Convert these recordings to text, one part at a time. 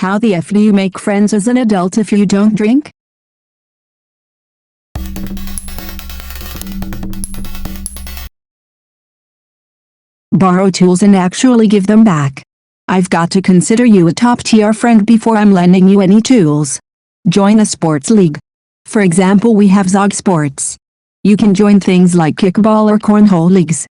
How the F do you make friends as an adult if you don't drink? Borrow tools and actually give them back. I've got to consider you a top-tier friend before I'm lending you any tools. Join a sports league. For example, we have Zog Sports. You can join things like kickball or cornhole leagues.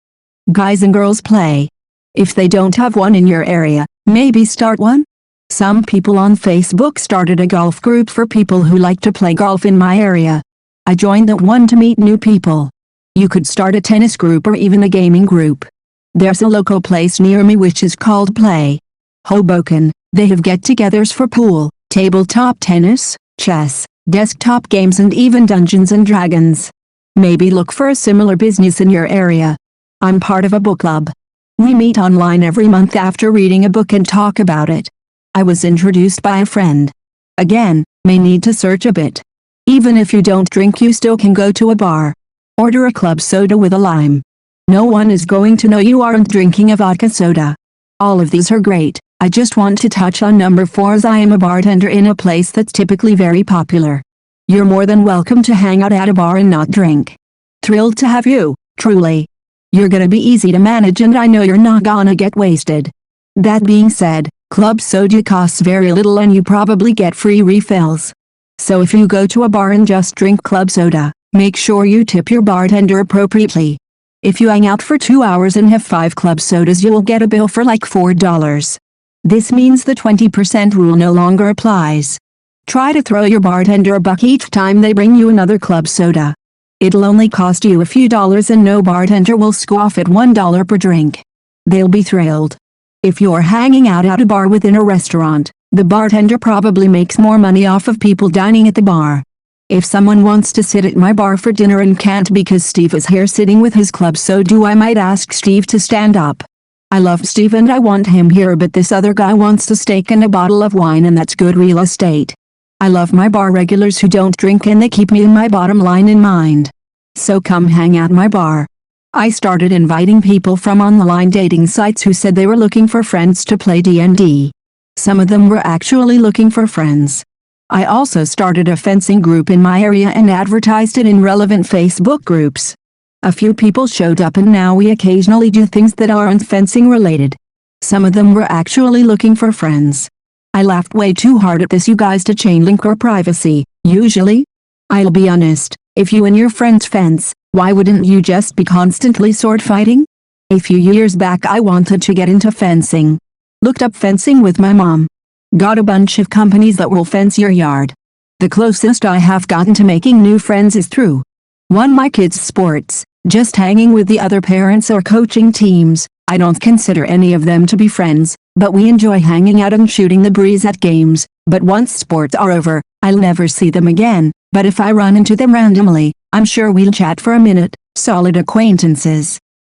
Guys and girls play. If they don't have one in your area, maybe start one. Some people on Facebook started a golf group for people who like to play golf in my area. I joined that one to meet new people. You could start a tennis group or even a gaming group. There's a local place near me which is called Play Hoboken. They have get-togethers for pool, tabletop tennis, chess, desktop games and even Dungeons and Dragons. Maybe look for a similar business in your area. I'm part of a book club. We meet online every month after reading a book and talk about it. I was introduced by a friend. Again, may need to search a bit. Even if you don't drink, you still can go to a bar. Order a club soda with a lime. No one is going to know you aren't drinking a vodka soda. All of these are great. I just want to touch on number 4 as I am a bartender in a place that's typically very popular. You're more than welcome to hang out at a bar and not drink. Thrilled to have you, truly. You're gonna be easy to manage and I know you're not gonna get wasted. That being said, club soda costs very little and you probably get free refills. So if you go to a bar and just drink club soda, make sure you tip your bartender appropriately. If you hang out for 2 hours and have 5 club sodas, you will get a bill for like $4. This means the 20% rule no longer applies. Try to throw your bartender a buck each time they bring you another club soda. It'll only cost you a few dollars and no bartender will scoff at $1 per drink. They'll be thrilled. If you're hanging out at a bar within a restaurant, the bartender probably makes more money off of people dining at the bar. If someone wants to sit at my bar for dinner and can't because Steve is here sitting with his club soda, I might ask Steve to stand up. I love Steve and I want him here, but this other guy wants a steak and a bottle of wine and that's good real estate. I love my bar regulars who don't drink and they keep me and my bottom line in mind. So come hang out my bar. I started inviting people from online dating sites who said they were looking for friends to play D&D. Some of them were actually looking for friends. I also started a fencing group in my area and advertised it in relevant Facebook groups. A few people showed up and now we occasionally do things that aren't fencing related. Some of them were actually looking for friends. I laughed way too hard at this, you guys, to chain link or privacy, usually. I'll be honest, if you and your friends fence, why wouldn't you just be constantly sword fighting? A few years back I wanted to get into fencing. Looked up fencing with my mom. Got a bunch of companies that will fence your yard. The closest I have gotten to making new friends is through my kids' sports, just hanging with the other parents or coaching teams. I don't consider any of them to be friends, but we enjoy hanging out and shooting the breeze at games. But once sports are over, I'll never see them again, but if I run into them randomly, I'm sure we'll chat for a minute. Solid acquaintances.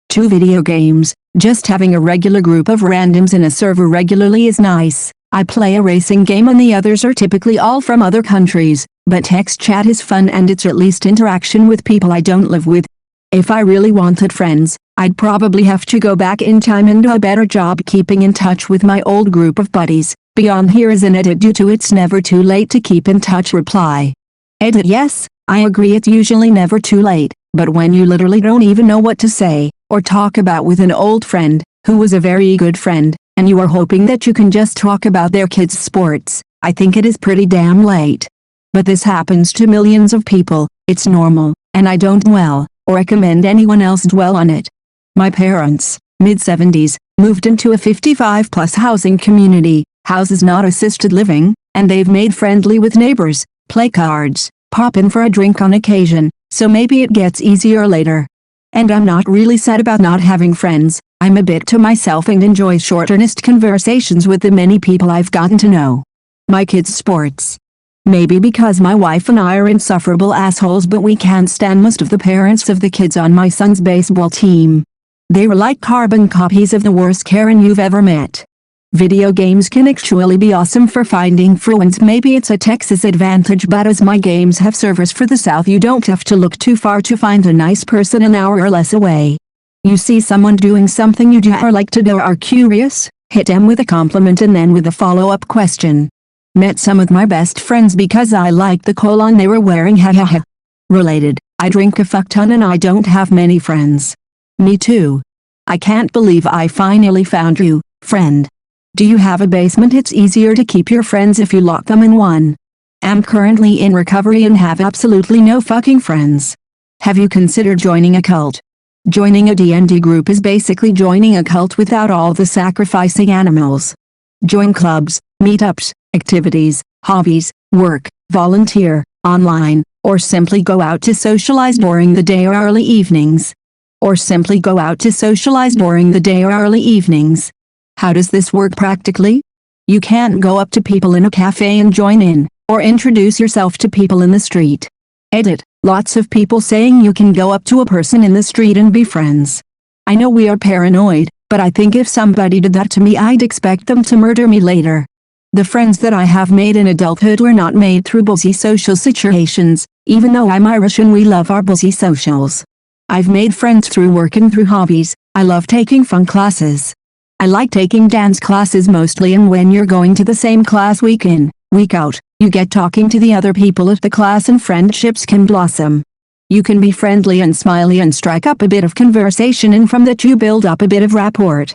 2 video games. Just having a regular group of randoms in a server regularly is nice. I play a racing game and the others are typically all from other countries, but text chat is fun and it's at least interaction with people I don't live with. If I really wanted friends, I'd probably have to go back in time and do a better job keeping in touch with my old group of buddies. Beyond here is an edit due to it's never too late to keep in touch reply. Edit: yes, I agree, it's usually never too late, but when you literally don't even know what to say, or talk about with an old friend, who was a very good friend, and you are hoping that you can just talk about their kids' sports, I think it is pretty damn late. But this happens to millions of people, it's normal, and I don't dwell, or recommend anyone else dwell on it. My parents, mid-70s, moved into a 55-plus housing community, houses not assisted living, and they've made friendly with neighbors, play cards, pop in for a drink on occasion, so maybe it gets easier later. And I'm not really sad about not having friends. I'm a bit to myself and enjoy short, earnest conversations with the many people I've gotten to know. My kids' sports. Maybe because my wife and I are insufferable assholes, but we can't stand most of the parents of the kids on my son's baseball team. They were like carbon copies of the worst Karen you've ever met. Video games can actually be awesome for finding friends. Maybe it's a Texas advantage, but as my games have servers for the South, you don't have to look too far to find a nice person an hour or less away. You see someone doing something you do or like to do or are curious, hit them with a compliment and then with a follow-up question. Met some of my best friends because I liked the colon they were wearing. Hahaha. Related, I drink a fuck ton and I don't have many friends. Me too. I can't believe I finally found you, friend. Do you have a basement? It's easier to keep your friends if you lock them in one. Am currently in recovery and have absolutely no fucking friends. Have you considered joining a cult? Joining a D&D group is basically joining a cult without all the sacrificing animals. Join clubs, meetups, activities, hobbies, work, volunteer, online, or simply go out to socialize during the day or early evenings. How does this work practically? You can't go up to people in a cafe and join in, or introduce yourself to people in the street. Edit. Lots of people saying you can go up to a person in the street and be friends. I know we are paranoid, but I think if somebody did that to me I'd expect them to murder me later. The friends that I have made in adulthood were not made through busy social situations, even though I'm Irish and we love our busy socials. I've made friends through work and through hobbies. I love taking fun classes. I like taking dance classes mostly, and when you're going to the same class week in, week out, you get talking to the other people of the class and friendships can blossom. You can be friendly and smiley and strike up a bit of conversation, and from that you build up a bit of rapport.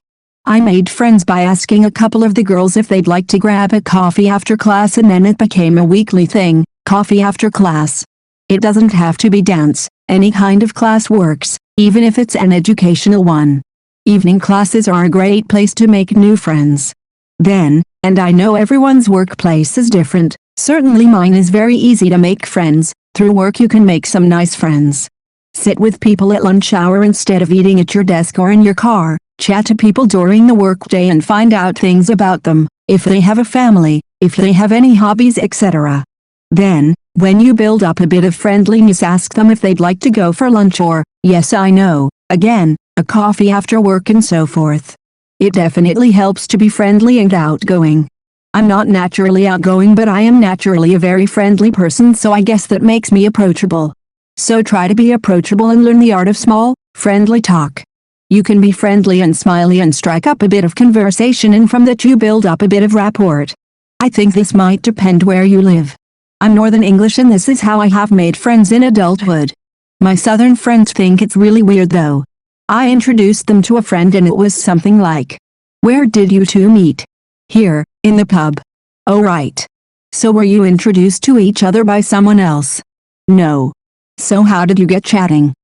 I made friends by asking a couple of the girls if they'd like to grab a coffee after class, and then it became a weekly thing, coffee after class. It doesn't have to be dance, any kind of class works, even if it's an educational one. Evening classes are a great place to make new friends. Then, and I know everyone's workplace is different, certainly mine is very easy to make friends. Through work you can make some nice friends. Sit with people at lunch hour instead of eating at your desk or in your car, chat to people during the workday and find out things about them, if they have a family, if they have any hobbies, etc. Then, when you build up a bit of friendliness, ask them if they'd like to go for lunch or, yes I know, again, a coffee after work and so forth. It definitely helps to be friendly and outgoing. I'm not naturally outgoing, but I am naturally a very friendly person, so I guess that makes me approachable. So try to be approachable and learn the art of small, friendly talk. You can be friendly and smiley and strike up a bit of conversation, and from that you build up a bit of rapport. I think this might depend where you live. I'm Northern English and this is how I have made friends in adulthood. My Southern friends think it's really weird though. I introduced them to a friend and it was something like, "Where did you two meet?" "Here, in the pub." "Oh right. So were you introduced to each other by someone else?" "No." "So how did you get chatting?"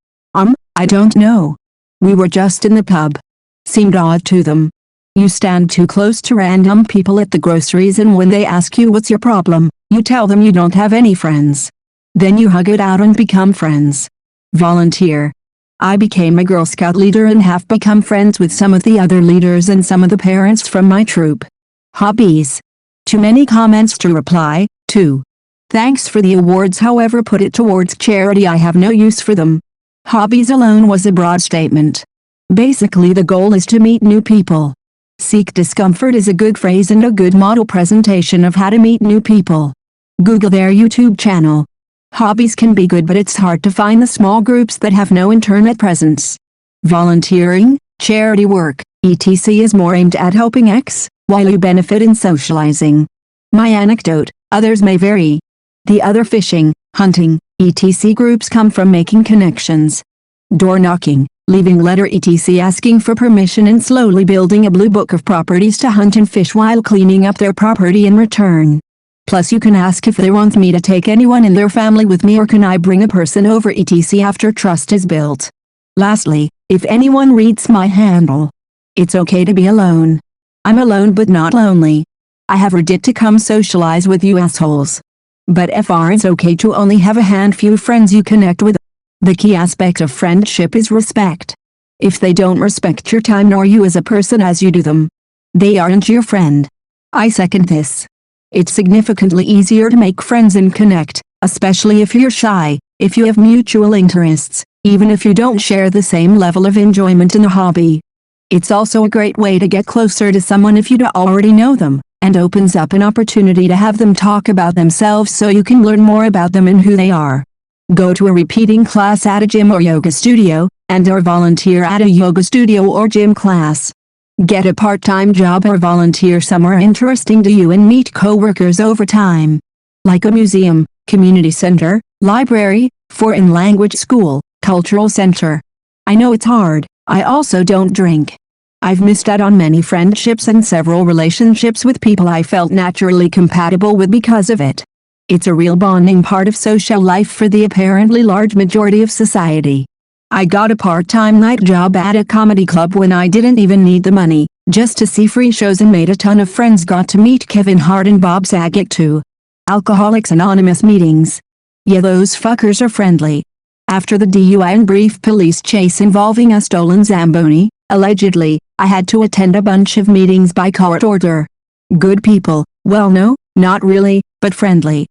I don't know. We were just in the pub." Seemed odd to them. You stand too close to random people at the groceries, and when they ask you what's your problem, you tell them you don't have any friends. Then you hug it out and become friends. Volunteer. I became a Girl Scout leader and have become friends with some of the other leaders and some of the parents from my troop. Hobbies. Too many comments to reply to. Thanks for the awards, however put it towards charity, I have no use for them. Hobbies alone was a broad statement. Basically the goal is to meet new people. Seek discomfort is a good phrase and a good model presentation of how to meet new people. Google their YouTube channel. Hobbies can be good, but it's hard to find the small groups that have no internet presence. Volunteering, charity work, etc. is more aimed at helping while you benefit in socializing. My anecdote, others may vary. The other fishing, hunting, etc. groups come from making connections. Door knocking, leaving letter etc. asking for permission and slowly building a blue book of properties to hunt and fish while cleaning up their property in return. Plus you can ask if they want me to take anyone in their family with me, or can I bring a person over etc. after trust is built. Lastly, if anyone reads my handle, it's okay to be alone. I'm alone but not lonely. I have Reddit to come socialize with you assholes. But it's okay to only have a handful friends you connect with. The key aspect of friendship is respect. If they don't respect your time nor you as a person as you do them, they aren't your friend. I second this. It's significantly easier to make friends and connect, especially if you're shy, if you have mutual interests, even if you don't share the same level of enjoyment in a hobby. It's also a great way to get closer to someone if you don't already know them, and opens up an opportunity to have them talk about themselves so you can learn more about them and who they are. Go to a repeating class at a gym or yoga studio, and/or volunteer at a yoga studio or gym class. Get a part-time job or volunteer somewhere interesting to you and meet co-workers over time. Like a museum, community center, library, foreign language school, cultural center. I know it's hard. I also don't drink. I've missed out on many friendships and several relationships with people I felt naturally compatible with because of it. It's a real bonding part of social life for the apparently large majority of society. I got a part-time night job at a comedy club when I didn't even need the money, just to see free shows, and made a ton of friends. Got to meet Kevin Hart and Bob Saget too. Alcoholics Anonymous meetings. Yeah, those fuckers are friendly. After the DUI and brief police chase involving a stolen Zamboni, allegedly, I had to attend a bunch of meetings by court order. Good people, well no, not really, but friendly.